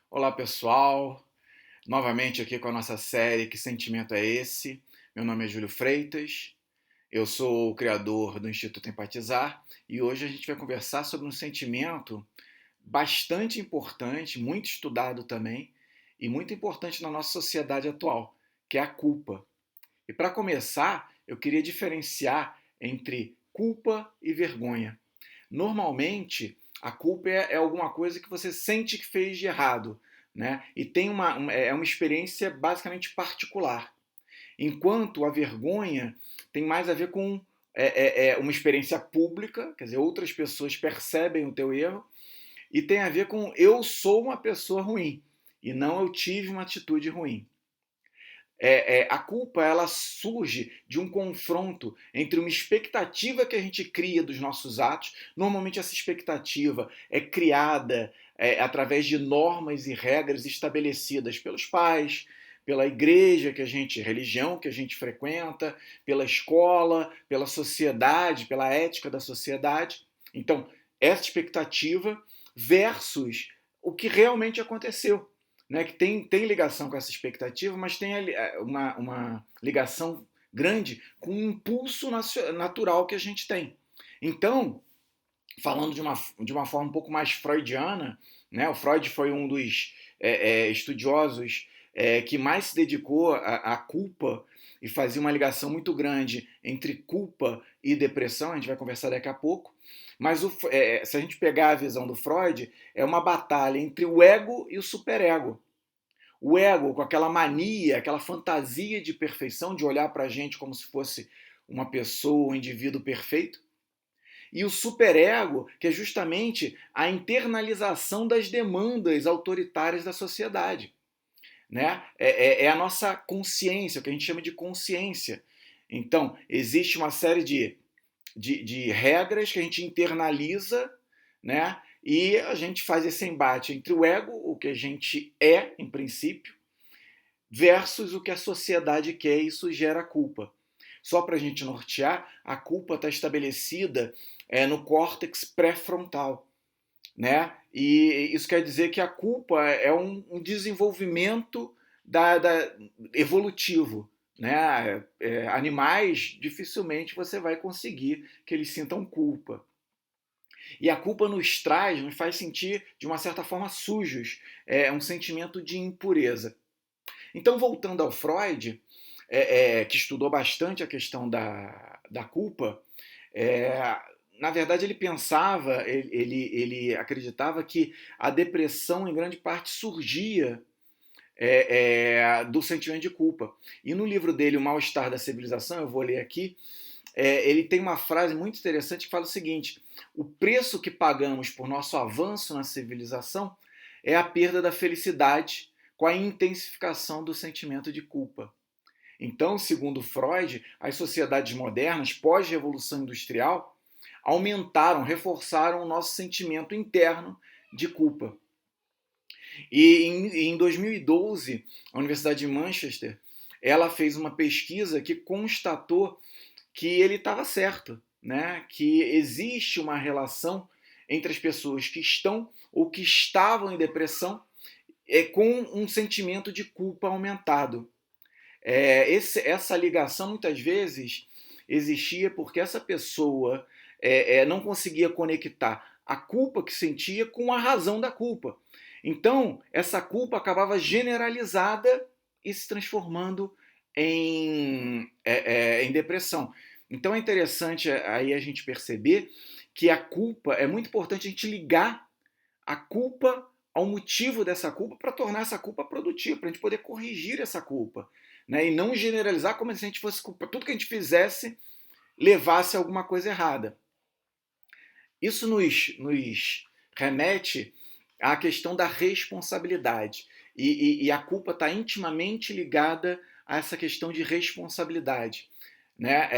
Olá, pessoal. Novamente aqui com a nossa série Que Sentimento é Esse? Meu nome é Júlio Freitas, eu sou o criador do Instituto Empatizar e hoje a gente vai conversar sobre um sentimento bastante importante, muito estudado também e muito importante na nossa sociedade atual, que é a culpa. E para começar, eu queria diferenciar entre culpa e vergonha. Normalmente, a culpa é alguma coisa que você sente que fez de errado, né? E tem é uma experiência basicamente particular. Enquanto a vergonha tem mais a ver com uma experiência pública, quer dizer, outras pessoas percebem o teu erro, e tem a ver com eu sou uma pessoa ruim, e não eu tive uma atitude ruim. A culpa ela surge de um confronto entre uma expectativa que a gente cria dos nossos atos. Normalmente essa expectativa é criada através de normas e regras estabelecidas pelos pais, pela igreja religião que a gente frequenta, pela escola, pela sociedade, pela ética da sociedade. Então, essa expectativa versus o que realmente aconteceu, né, que tem ligação com essa expectativa, mas tem uma ligação grande com o impulso natural que a gente tem. Então, falando de uma forma um pouco mais freudiana, né, o Freud foi um dos estudiosos que mais se dedicou à culpa e fazia uma ligação muito grande entre culpa e depressão, a gente vai conversar daqui a pouco, mas se a gente pegar a visão do Freud, é uma batalha entre o ego e o superego. O ego, com aquela mania, aquela fantasia de perfeição, de olhar para a gente como se fosse uma pessoa, um indivíduo perfeito. E o superego, que é justamente a internalização das demandas autoritárias da sociedade. Né? É a nossa consciência, o que a gente chama de consciência. Então, existe uma série de regras que a gente internaliza, né? E a gente faz esse embate entre o ego, o que a gente é, em princípio, versus o que a sociedade quer, e isso gera culpa. Só para a gente nortear, a culpa está estabelecida no córtex pré-frontal, né? E isso quer dizer que a culpa é um desenvolvimento evolutivo. Né? Animais, dificilmente você vai conseguir que eles sintam culpa. E a culpa nos faz sentir, de uma certa forma, sujos. É um sentimento de impureza. Então, voltando ao Freud, que estudou bastante a questão da culpa, é, na verdade ele pensava, ele acreditava que a depressão, em grande parte, surgia do sentimento de culpa. E no livro dele, O Mal-Estar da Civilização, eu vou ler aqui, ele tem uma frase muito interessante que fala o seguinte: o preço que pagamos por nosso avanço na civilização é a perda da felicidade com a intensificação do sentimento de culpa. Então, segundo Freud, as sociedades modernas, pós-revolução industrial, aumentaram, reforçaram o nosso sentimento interno de culpa. E em 2012, a Universidade de Manchester, ela fez uma pesquisa que constatou que ele estava certo, né? Que existe uma relação entre as pessoas que estão ou que estavam em depressão com um sentimento de culpa aumentado. Essa ligação muitas vezes existia porque essa pessoa não conseguia conectar a culpa que sentia com a razão da culpa. Então, essa culpa acabava generalizada e se transformando em depressão. Então é interessante aí a gente perceber que a culpa, é muito importante a gente ligar a culpa ao motivo dessa culpa para tornar essa culpa produtiva, para a gente poder corrigir essa culpa. Né? E não generalizar como se a gente fosse culpa, tudo que a gente fizesse levasse a alguma coisa errada. Isso nos remete à questão da responsabilidade. E a culpa está intimamente ligada a essa questão de responsabilidade. Né?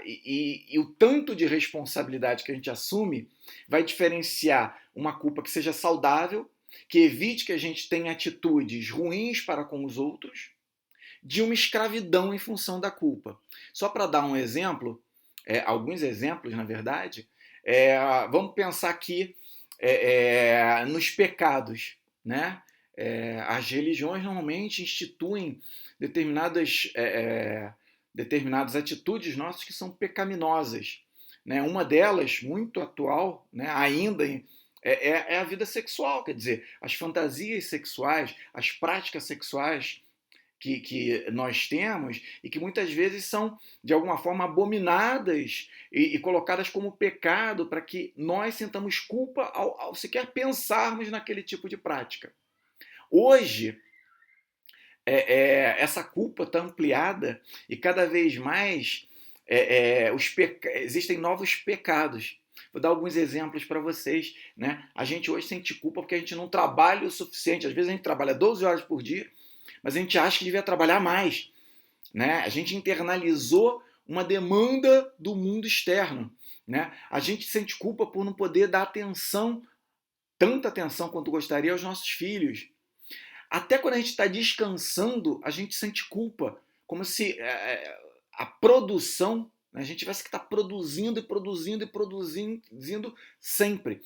E o tanto de responsabilidade que a gente assume vai diferenciar uma culpa que seja saudável, que evite que a gente tenha atitudes ruins para com os outros, de uma escravidão em função da culpa. Só para dar um exemplo, alguns exemplos, na verdade, vamos pensar aqui nos pecados. Né? As religiões normalmente instituem determinadas, determinadas atitudes nossas que são pecaminosas. Né? Uma delas, muito atual, né, ainda, é a vida sexual, quer dizer, as fantasias sexuais, as práticas sexuais que nós temos e que muitas vezes são, de alguma forma, abominadas e colocadas como pecado para que nós sintamos culpa ao sequer pensarmos naquele tipo de prática. Hoje, essa culpa está ampliada e cada vez mais existem novos pecados. Vou dar alguns exemplos para vocês. Né? A gente hoje sente culpa porque a gente não trabalha o suficiente. Às vezes a gente trabalha 12 horas por dia, mas a gente acha que devia trabalhar mais. Né? A gente internalizou uma demanda do mundo externo. Né? A gente sente culpa por não poder dar atenção, tanta atenção quanto gostaria aos nossos filhos. Até quando a gente está descansando, a gente sente culpa, como se a produção, né, a gente tivesse que estar produzindo e produzindo e produzindo sempre.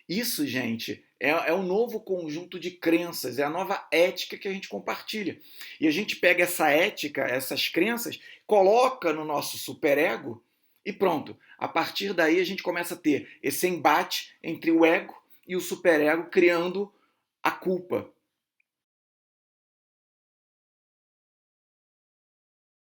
Isso, gente, é um novo conjunto de crenças, é a nova ética que a gente compartilha. E a gente pega essa ética, essas crenças, coloca no nosso superego e pronto. A partir daí a gente começa a ter esse embate entre o ego e o superego, criando a culpa.